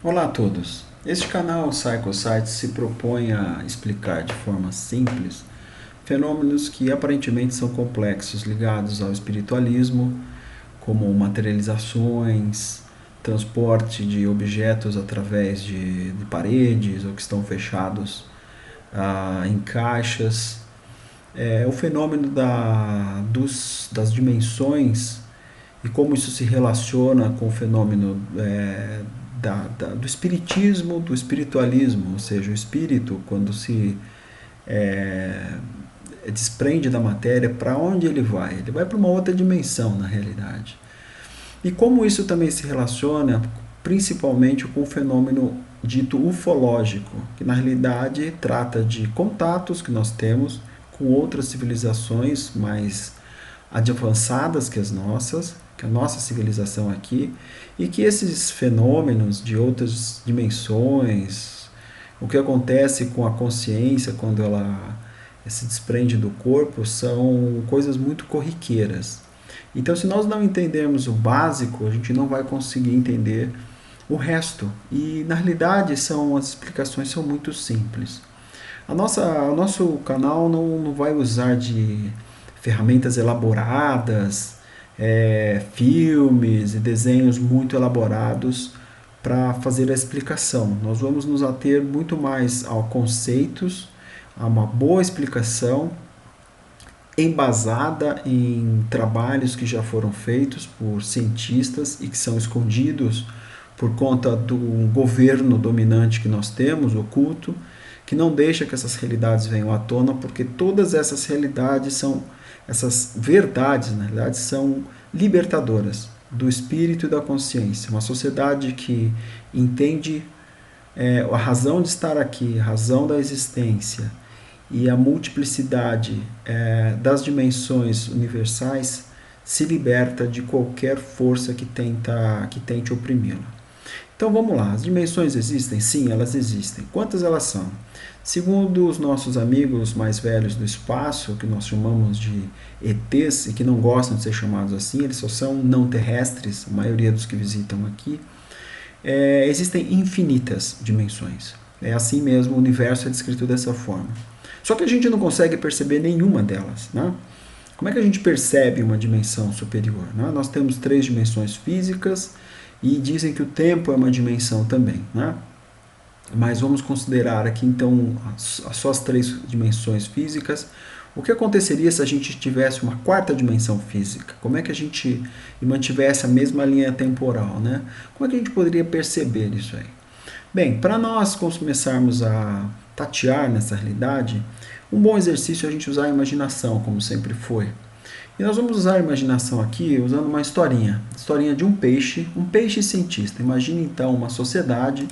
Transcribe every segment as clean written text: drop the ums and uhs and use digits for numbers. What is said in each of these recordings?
Olá a todos! Este canal PsychoScience se propõe a explicar de forma simples fenômenos que aparentemente são complexos ligados ao espiritualismo, como materializações, transporte de objetos através de paredes ou que estão fechados em caixas, o fenômeno das dimensões e como isso se relaciona com o fenômeno do espiritismo, do espiritualismo, ou seja, o espírito, quando se desprende da matéria, para onde ele vai? Ele vai para uma outra dimensão, na realidade. E como isso também se relaciona principalmente com o fenômeno dito ufológico, que na realidade trata de contatos que nós temos com outras civilizações mais avançadas que a nossa civilização aqui, e que esses fenômenos de outras dimensões, o que acontece com a consciência quando ela se desprende do corpo, são coisas muito corriqueiras. Então, se nós não entendermos o básico, a gente não vai conseguir entender o resto. E, na realidade, as explicações são muito simples. O nosso canal não vai usar de ferramentas elaboradas, filmes e desenhos muito elaborados para fazer a explicação. Nós vamos nos ater muito mais a conceitos, a uma boa explicação embasada em trabalhos que já foram feitos por cientistas e que são escondidos por conta do governo dominante que nós temos, oculto, que não deixa que essas realidades venham à tona, porque todas essas essas verdades, na realidade, são libertadoras do espírito e da consciência. Uma sociedade que entende a razão de estar aqui, a razão da existência e a multiplicidade das dimensões universais se liberta de qualquer força que tente oprimi-la. Então vamos lá, as dimensões existem? Sim, elas existem. Quantas elas são? Segundo os nossos amigos mais velhos do espaço, que nós chamamos de ETs, e que não gostam de ser chamados assim, eles só são não terrestres, a maioria dos que visitam aqui, existem infinitas dimensões. É assim mesmo, o universo é descrito dessa forma. Só que a gente não consegue perceber nenhuma delas, né? Como é que a gente percebe uma dimensão superior? Né? Nós temos 3 dimensões físicas e dizem que o tempo é uma dimensão também, né? Mas vamos considerar aqui então só as 3 dimensões físicas. O que aconteceria se a gente tivesse uma 4ª dimensão física? Como é que a gente mantivesse a mesma linha temporal, né? Como é que a gente poderia perceber isso aí? Bem, para nós começarmos a tatear nessa realidade, um bom exercício é a gente usar a imaginação, como sempre foi. E nós vamos usar a imaginação aqui usando uma historinha de um peixe cientista. Imagine então uma sociedade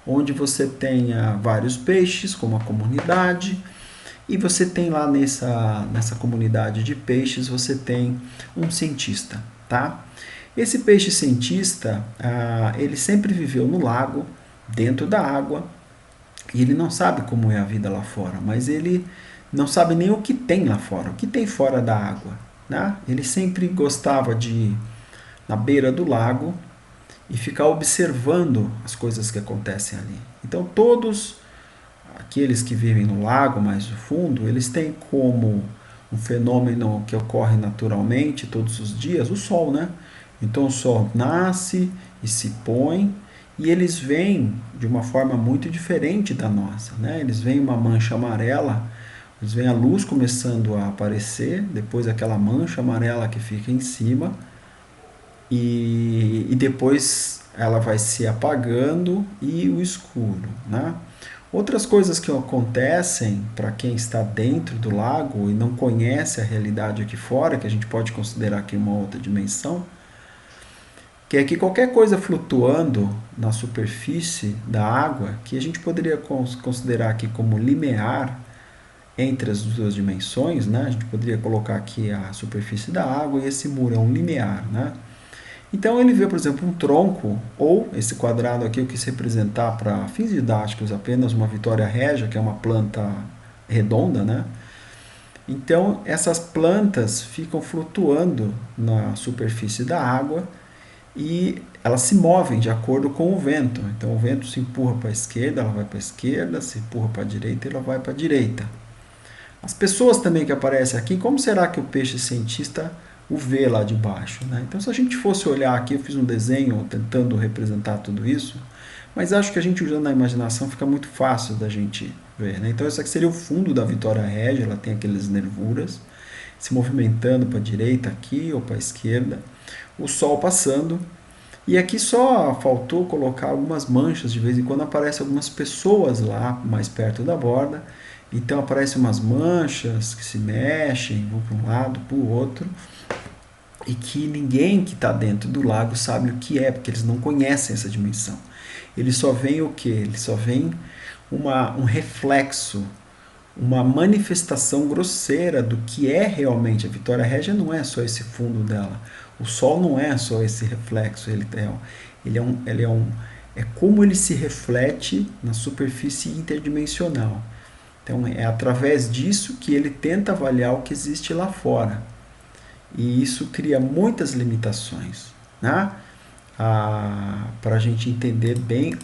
onde você tenha vários peixes, como uma comunidade, e você tem lá nessa comunidade de peixes, você tem um cientista, tá? Esse peixe cientista, ele sempre viveu no lago, dentro da água, e ele não sabe como é a vida lá fora, mas ele não sabe nem o que tem lá fora, o que tem fora da água, né? Ele sempre gostava de ir na beira do lago e ficar observando as coisas que acontecem ali. Então todos aqueles que vivem no lago mais no fundo, eles têm como um fenômeno que ocorre naturalmente todos os dias, o sol, né? Então o sol nasce e se põe, e eles veem de uma forma muito diferente da nossa, né? Eles veem uma mancha amarela, eles veem a luz começando a aparecer, depois aquela mancha amarela que fica em cima, e depois ela vai se apagando e o escuro, né? Outras coisas que acontecem para quem está dentro do lago e não conhece a realidade aqui fora, que a gente pode considerar aqui uma outra dimensão, que é que qualquer coisa flutuando na superfície da água, que a gente poderia considerar aqui como limiar entre as 2 dimensões, né? A gente poderia colocar aqui a superfície da água e esse muro é um limiar, né? Então ele vê, por exemplo, um tronco, ou esse quadrado aqui eu quis representar para fins didáticos apenas uma vitória régia, que é uma planta redonda, né? Então essas plantas ficam flutuando na superfície da água e elas se movem de acordo com o vento. Então o vento se empurra para a esquerda, ela vai para a esquerda, se empurra para a direita, ela vai para a direita. As pessoas também que aparecem aqui, como será que o peixe cientista o vê lá de baixo? Né? Então, se a gente fosse olhar aqui, eu fiz um desenho tentando representar tudo isso, mas acho que a gente usando a imaginação fica muito fácil da gente ver. Né? Então, esse aqui seria o fundo da Vitória Régia, ela tem aquelas nervuras se movimentando para a direita aqui ou para a esquerda, o sol passando. E aqui só faltou colocar algumas manchas, de vez em quando aparecem algumas pessoas lá mais perto da borda. Então aparecem umas manchas que se mexem, vão para um lado, para o outro, e que ninguém que está dentro do lago sabe o que é, porque eles não conhecem essa dimensão. Eles só veem o que? Eles só veem um reflexo, uma manifestação grosseira do que é realmente. A Vitória Régia não é só esse fundo dela. O Sol não é só esse reflexo. É como ele se reflete na superfície interdimensional. Então é através disso que ele tenta avaliar o que existe lá fora. E isso cria muitas limitações, né? Para a gente entender bem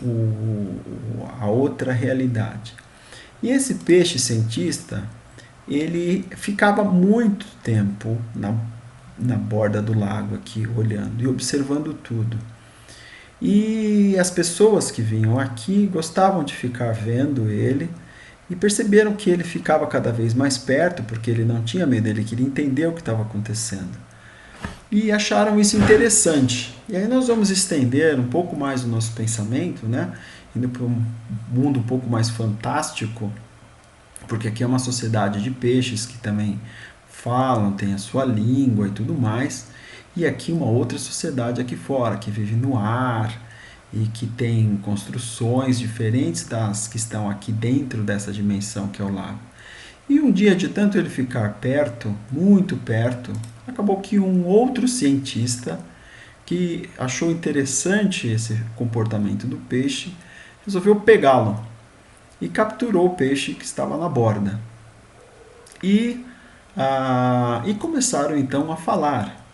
a outra realidade. E esse peixe cientista, ele ficava muito tempo na borda do lago aqui, olhando e observando tudo. E as pessoas que vinham aqui gostavam de ficar vendo ele e perceberam que ele ficava cada vez mais perto, porque ele não tinha medo, ele queria entender o que estava acontecendo. E acharam isso interessante. E aí nós vamos estender um pouco mais o nosso pensamento, né? Indo para um mundo um pouco mais fantástico, porque aqui é uma sociedade de peixes que também falam, tem a sua língua e tudo mais. E aqui uma outra sociedade aqui fora, que vive no ar e que tem construções diferentes das que estão aqui dentro dessa dimensão que é o lago. E um dia, de tanto ele ficar perto, muito perto, acabou que um outro cientista que achou interessante esse comportamento do peixe, resolveu pegá-lo e capturou o peixe que estava na borda. E começaram então a falar.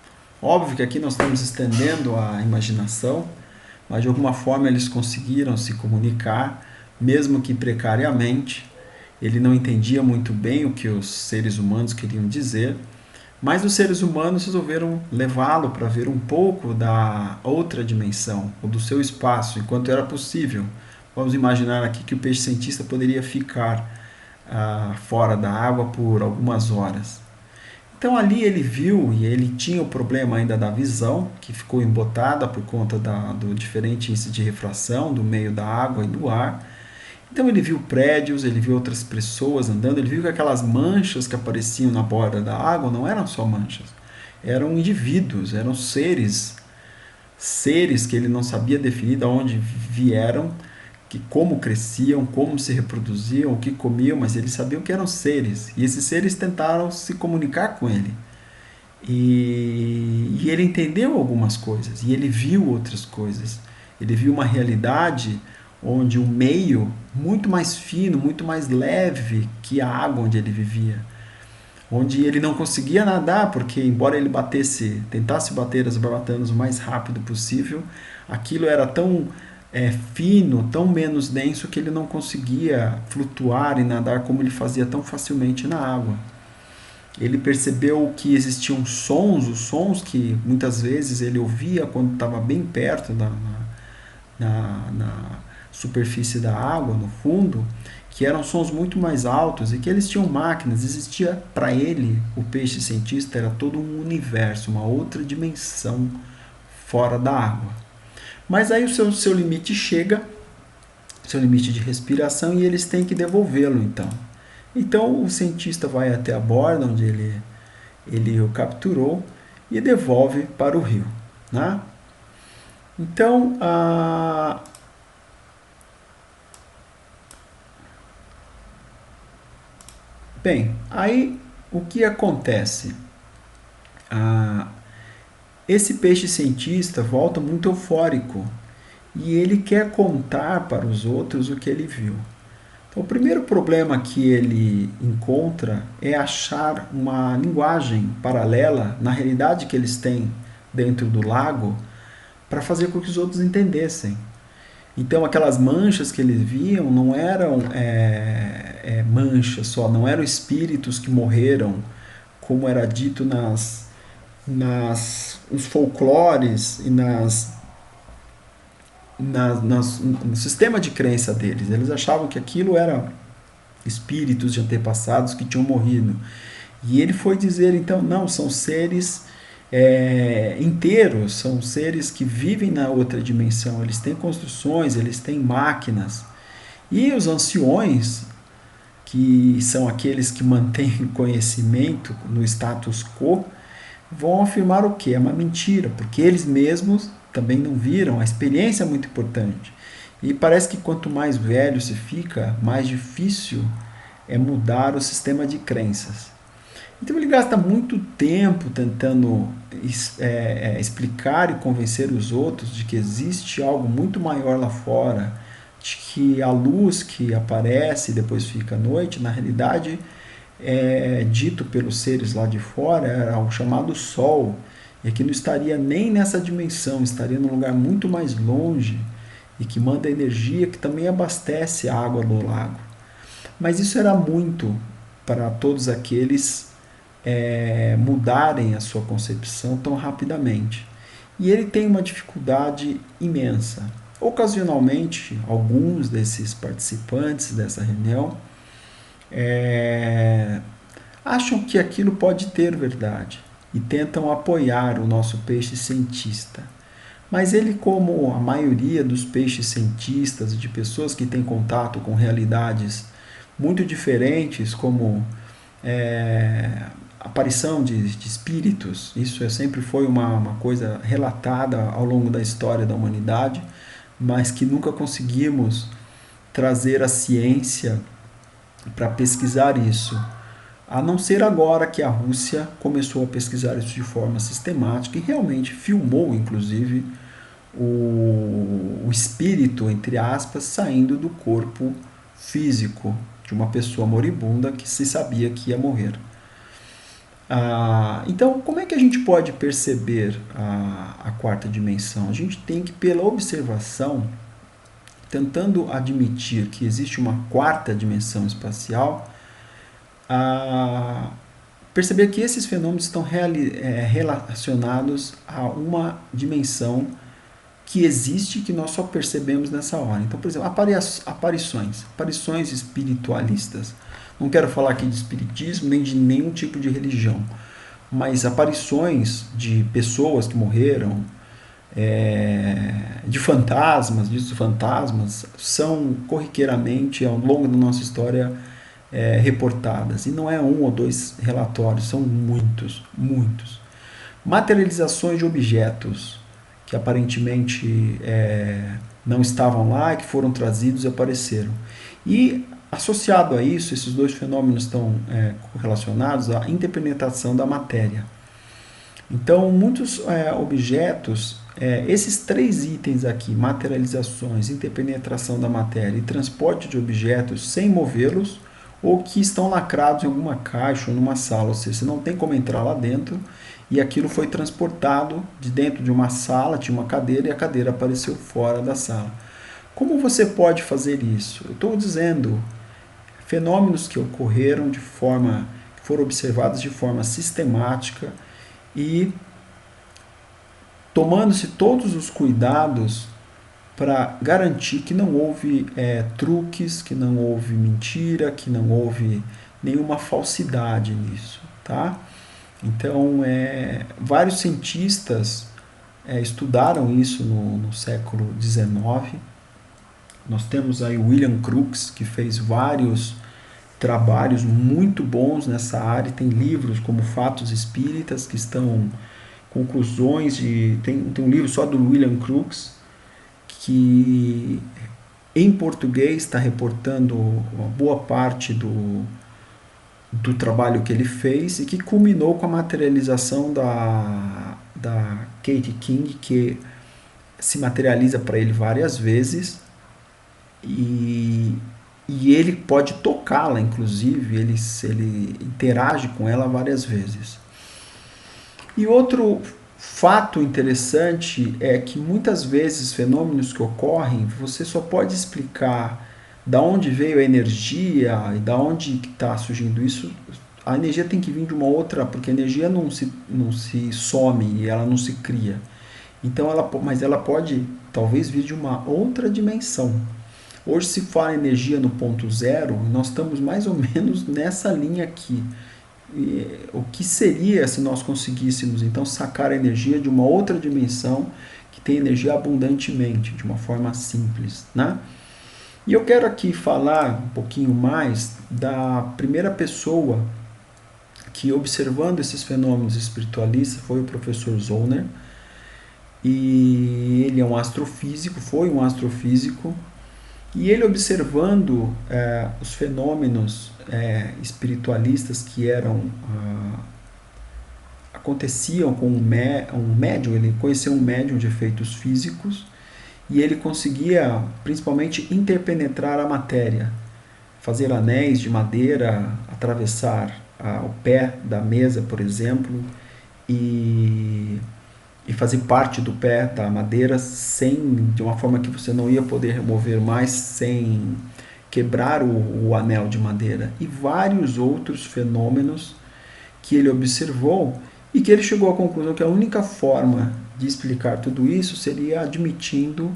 Óbvio que aqui nós estamos estendendo a imaginação, mas de alguma forma eles conseguiram se comunicar, mesmo que precariamente. Ele não entendia muito bem o que os seres humanos queriam dizer, mas os seres humanos resolveram levá-lo para ver um pouco da outra dimensão, ou do seu espaço, enquanto era possível. Vamos imaginar aqui que o peixe cientista poderia ficar fora da água por algumas horas. Então ali ele viu, e ele tinha o problema ainda da visão, que ficou embotada por conta do diferente índice de refração do meio da água e do ar. Então ele viu prédios, ele viu outras pessoas andando, ele viu que aquelas manchas que apareciam na borda da água não eram só manchas, eram indivíduos, eram seres que ele não sabia definir de onde vieram, que como cresciam, como se reproduziam, o que comiam, mas eles sabiam que eram seres. E esses seres tentaram se comunicar com ele. E ele entendeu algumas coisas, e ele viu outras coisas. Ele viu uma realidade onde o meio, muito mais fino, muito mais leve que a água onde ele vivia. Onde ele não conseguia nadar, porque embora ele tentasse bater as barbatanas o mais rápido possível, aquilo era tão fino, tão menos denso que ele não conseguia flutuar e nadar como ele fazia tão facilmente na água. Ele percebeu que existiam sons, os sons que muitas vezes ele ouvia quando estava bem perto na superfície da água, no fundo, que eram sons muito mais altos e que eles tinham máquinas. Existia para ele, o peixe cientista, era todo um universo, uma outra dimensão fora da água. Mas aí o seu limite chega, seu limite de respiração, e eles têm que devolvê-lo então. Então o cientista vai até a borda onde ele o capturou e devolve para o rio. Né? Então, bem, aí o que acontece? Esse peixe cientista volta muito eufórico e ele quer contar para os outros o que ele viu. Então, o primeiro problema que ele encontra é achar uma linguagem paralela na realidade que eles têm dentro do lago para fazer com que os outros entendessem. Então aquelas manchas que eles viam não eram manchas só, não eram espíritos que morreram, como era dito nos folclores e no sistema de crença deles. Eles achavam que aquilo eram espíritos de antepassados que tinham morrido. E ele foi dizer, então, não, são seres inteiros, são seres que vivem na outra dimensão, eles têm construções, eles têm máquinas. E os anciões, que são aqueles que mantêm conhecimento no status quo, vão afirmar o que? É uma mentira, porque eles mesmos também não viram. A experiência é muito importante. E parece que quanto mais velho se fica, mais difícil é mudar o sistema de crenças. Então ele gasta muito tempo tentando explicar e convencer os outros de que existe algo muito maior lá fora, de que a luz que aparece e depois fica à noite, na realidade, dito pelos seres lá de fora, era o chamado Sol, e que não estaria nem nessa dimensão, estaria num lugar muito mais longe e que manda energia que também abastece a água do lago. Mas isso era muito para todos aqueles mudarem a sua concepção tão rapidamente. E ele tem uma dificuldade imensa. Ocasionalmente, alguns desses participantes dessa reunião acham que aquilo pode ter verdade e tentam apoiar o nosso peixe cientista. Mas ele, como a maioria dos peixes cientistas, de pessoas que têm contato com realidades muito diferentes, como aparição de espíritos, isso sempre foi uma coisa relatada ao longo da história da humanidade, mas que nunca conseguimos trazer a ciência para pesquisar isso. A não ser agora que a Rússia começou a pesquisar isso de forma sistemática e realmente filmou, inclusive, o espírito, entre aspas, saindo do corpo físico de uma pessoa moribunda que se sabia que ia morrer. Então, como é que a gente pode perceber a quarta dimensão? A gente tem que, pela observação, tentando admitir que existe uma quarta dimensão espacial, perceber que esses fenômenos estão relacionados a uma dimensão que existe e que nós só percebemos nessa hora. Então, por exemplo, aparições espiritualistas. Não quero falar aqui de espiritismo nem de nenhum tipo de religião, mas aparições de pessoas que morreram, de fantasmas, são corriqueiramente ao longo da nossa história reportadas. E não é um ou dois relatórios, são muitos, muitos. Materializações de objetos que aparentemente não estavam lá e que foram trazidos e apareceram. E associado a isso, esses dois fenômenos estão correlacionados à interpenetração da matéria. Então, muitos objetos, esses três itens aqui, materializações, interpenetração da matéria e transporte de objetos sem movê-los, ou que estão lacrados em alguma caixa ou numa sala, ou seja, você não tem como entrar lá dentro, e aquilo foi transportado de dentro de uma sala, tinha uma cadeira, e a cadeira apareceu fora da sala. Como você pode fazer isso? Eu estou dizendo fenômenos que ocorreram que foram observados de forma sistemática e tomando-se todos os cuidados para garantir que não houve truques, que não houve mentira, que não houve nenhuma falsidade nisso, tá? Então, vários cientistas estudaram isso no século XIX. Nós temos aí William Crookes, que fez vários trabalhos muito bons nessa área. Tem livros como Fatos Espíritas, que estão conclusões tem um livro só do William Crookes, que em português está reportando uma boa parte do trabalho que ele fez e que culminou com a materialização da Kate King, que se materializa para ele várias vezes e ele pode tocá-la, inclusive, ele interage com ela várias vezes. E outro Fato interessante é que muitas vezes fenômenos que ocorrem, você só pode explicar da onde veio a energia e da onde está surgindo isso. A energia tem que vir de uma outra, porque a energia não se some e ela não se cria. Então mas ela pode talvez vir de uma outra dimensão. Hoje se fala em energia no ponto zero, nós estamos mais ou menos nessa linha aqui. O que seria se nós conseguíssemos então sacar a energia de uma outra dimensão que tem energia abundantemente, de uma forma simples, né? E eu quero aqui falar um pouquinho mais da primeira pessoa que, observando esses fenômenos espiritualistas, foi o professor Zollner. E ele é um astrofísico, foi um astrofísico, e ele observando os fenômenos espiritualistas que aconteciam com um médium, ele conheceu um médium de efeitos físicos, e ele conseguia principalmente interpenetrar a matéria, fazer anéis de madeira, atravessar o pé da mesa, por exemplo, e fazer parte do pé da madeira de uma forma que você não ia poder remover mais sem quebrar o anel de madeira, e vários outros fenômenos que ele observou e que ele chegou à conclusão que a única forma de explicar tudo isso seria admitindo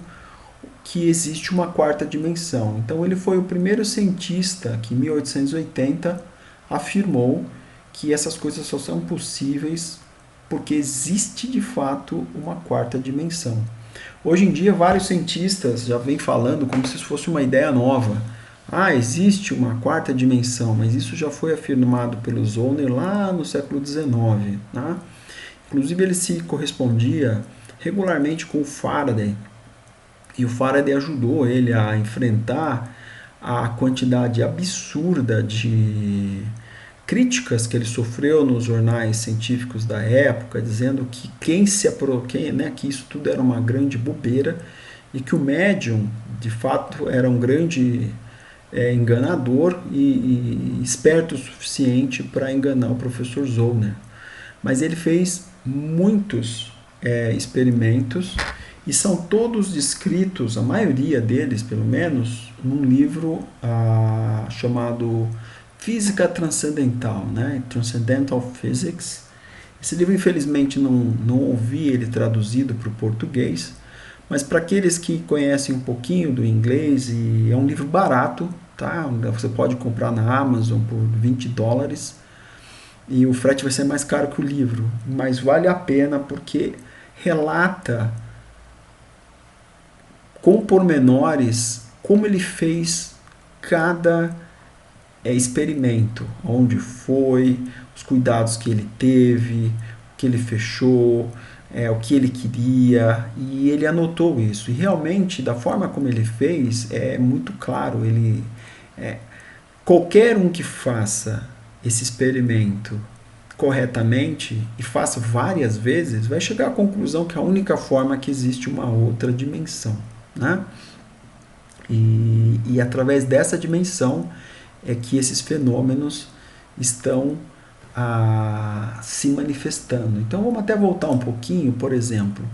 que existe uma quarta dimensão. Então ele foi o primeiro cientista que em 1880 afirmou que essas coisas só são possíveis porque existe de fato uma quarta dimensão. Hoje em dia, vários cientistas já vêm falando como se isso fosse uma ideia nova. Existe uma quarta dimensão, mas isso já foi afirmado pelo Zollner lá no século XIX. Né? Inclusive, ele se correspondia regularmente com o Faraday, e o Faraday ajudou ele a enfrentar a quantidade absurda de críticas que ele sofreu nos jornais científicos da época, dizendo que que isso tudo era uma grande bobeira e que o médium, de fato, era um grande enganador e esperto o suficiente para enganar o professor Zollner. Mas ele fez muitos experimentos e são todos descritos, a maioria deles, pelo menos, num livro chamado Física Transcendental, né? Transcendental Physics. Esse livro, infelizmente, não ouvi ele traduzido para o português, mas para aqueles que conhecem um pouquinho do inglês, e é um livro barato, tá? Você pode comprar na Amazon por $20, e o frete vai ser mais caro que o livro, mas vale a pena porque relata com pormenores como ele fez cada experimento, onde foi, os cuidados que ele teve, o que ele fechou, o que ele queria, e ele anotou isso. E realmente, da forma como ele fez, é muito claro. Qualquer um que faça esse experimento corretamente e faça várias vezes, vai chegar à conclusão que a única forma é que existe uma outra dimensão, né? E através dessa dimensão é que esses fenômenos estão se manifestando. Então vamos até voltar um pouquinho, por exemplo,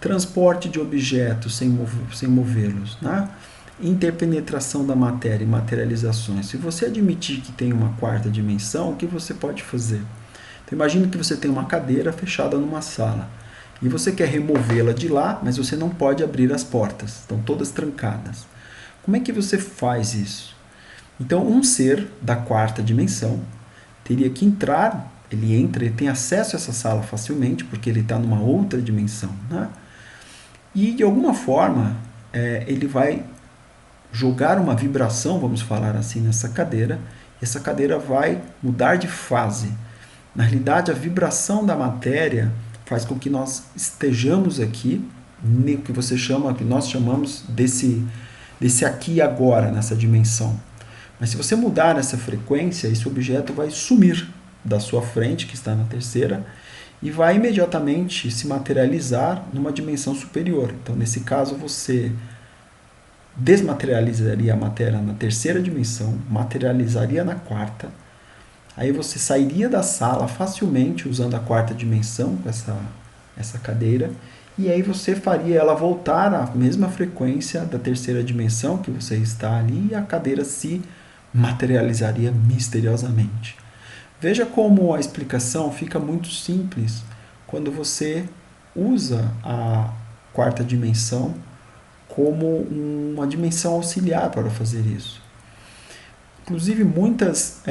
transporte de objetos sem movê-los, né? Interpenetração da matéria e materializações. Se você admitir que tem uma quarta dimensão, o que você pode fazer? Então imagine que você tem uma cadeira fechada numa sala e você quer removê-la de lá, mas você não pode abrir as portas, estão todas trancadas. Como é que você faz isso? Então, um ser da quarta dimensão teria que entrar, ele tem acesso a essa sala facilmente, porque ele está numa outra dimensão, né? E, de alguma forma, ele vai jogar uma vibração, vamos falar assim, nessa cadeira, e essa cadeira vai mudar de fase. Na realidade, a vibração da matéria faz com que nós estejamos aqui, que nós chamamos desse aqui e agora, nessa dimensão. Mas se você mudar essa frequência, esse objeto vai sumir da sua frente, que está na terceira, e vai imediatamente se materializar numa dimensão superior. Então, nesse caso, você desmaterializaria a matéria na terceira dimensão, materializaria na quarta, aí você sairia da sala facilmente usando a quarta dimensão, com essa essa cadeira, e aí você faria ela voltar à mesma frequência da terceira dimensão que você está ali e a cadeira se materializaria misteriosamente. Veja como a explicação fica muito simples quando você usa a quarta dimensão como uma dimensão auxiliar para fazer isso. Inclusive, muitas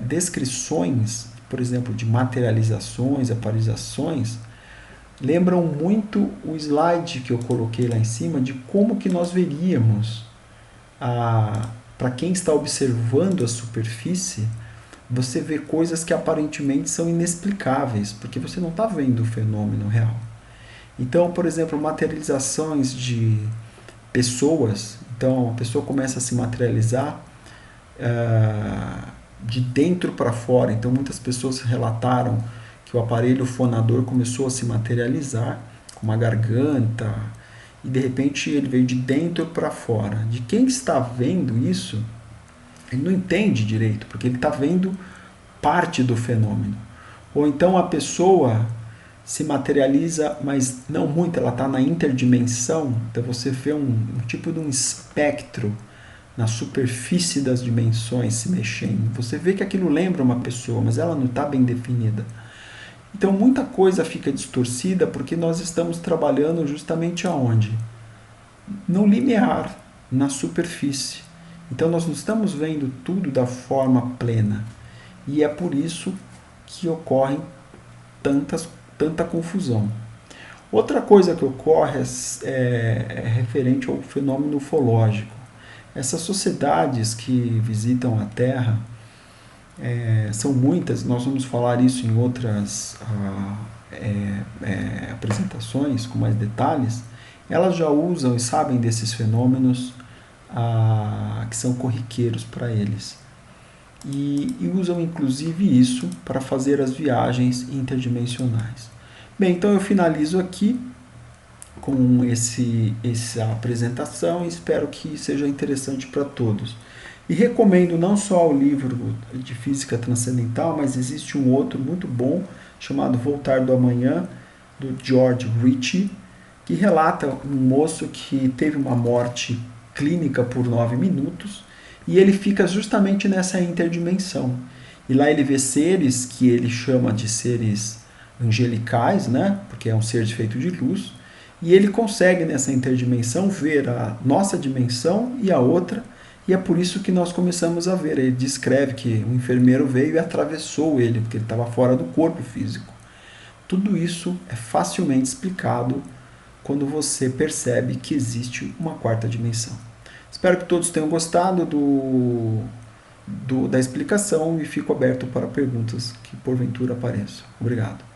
descrições, por exemplo, de materializações, aparições, lembram muito o slide que eu coloquei lá em cima de como que nós veríamos, para quem está observando a superfície, você vê coisas que aparentemente são inexplicáveis, porque você não está vendo o fenômeno real. Então, por exemplo, materializações de pessoas. Então, a pessoa começa a se materializar de dentro para fora. Então, muitas pessoas relataram que o aparelho fonador começou a se materializar com uma garganta e de repente ele veio de dentro para fora. De quem está vendo isso, ele não entende direito, porque ele está vendo parte do fenômeno. Ou então a pessoa se materializa, mas não muito, ela está na interdimensão, então você vê um tipo de um espectro na superfície das dimensões se mexendo. Você vê que aquilo lembra uma pessoa, mas ela não está bem definida. Então muita coisa fica distorcida porque nós estamos trabalhando justamente aonde? No limiar, na superfície. Então nós não estamos vendo tudo da forma plena. E é por isso que ocorre tanta confusão. Outra coisa que ocorre é referente ao fenômeno ufológico. Essas sociedades que visitam a Terra são muitas, nós vamos falar isso em outras apresentações com mais detalhes. Elas já usam e sabem desses fenômenos que são corriqueiros para eles. E usam inclusive isso para fazer as viagens interdimensionais. Bem, então eu finalizo aqui com essa apresentação e espero que seja interessante para todos. E recomendo não só o livro de Física Transcendental, mas existe um outro muito bom chamado Voltar do Amanhã, do George Ritchie, que relata um moço que teve uma morte clínica por 9 minutos e ele fica justamente nessa interdimensão. E lá ele vê seres que ele chama de seres angelicais, né? Porque é um ser feito de luz, e ele consegue nessa interdimensão ver a nossa dimensão e a outra, e é por isso que nós começamos a ver. Ele descreve que um enfermeiro veio e atravessou ele, porque ele estava fora do corpo físico. Tudo isso é facilmente explicado quando você percebe que existe uma quarta dimensão. Espero que todos tenham gostado da explicação e fico aberto para perguntas que porventura apareçam. Obrigado.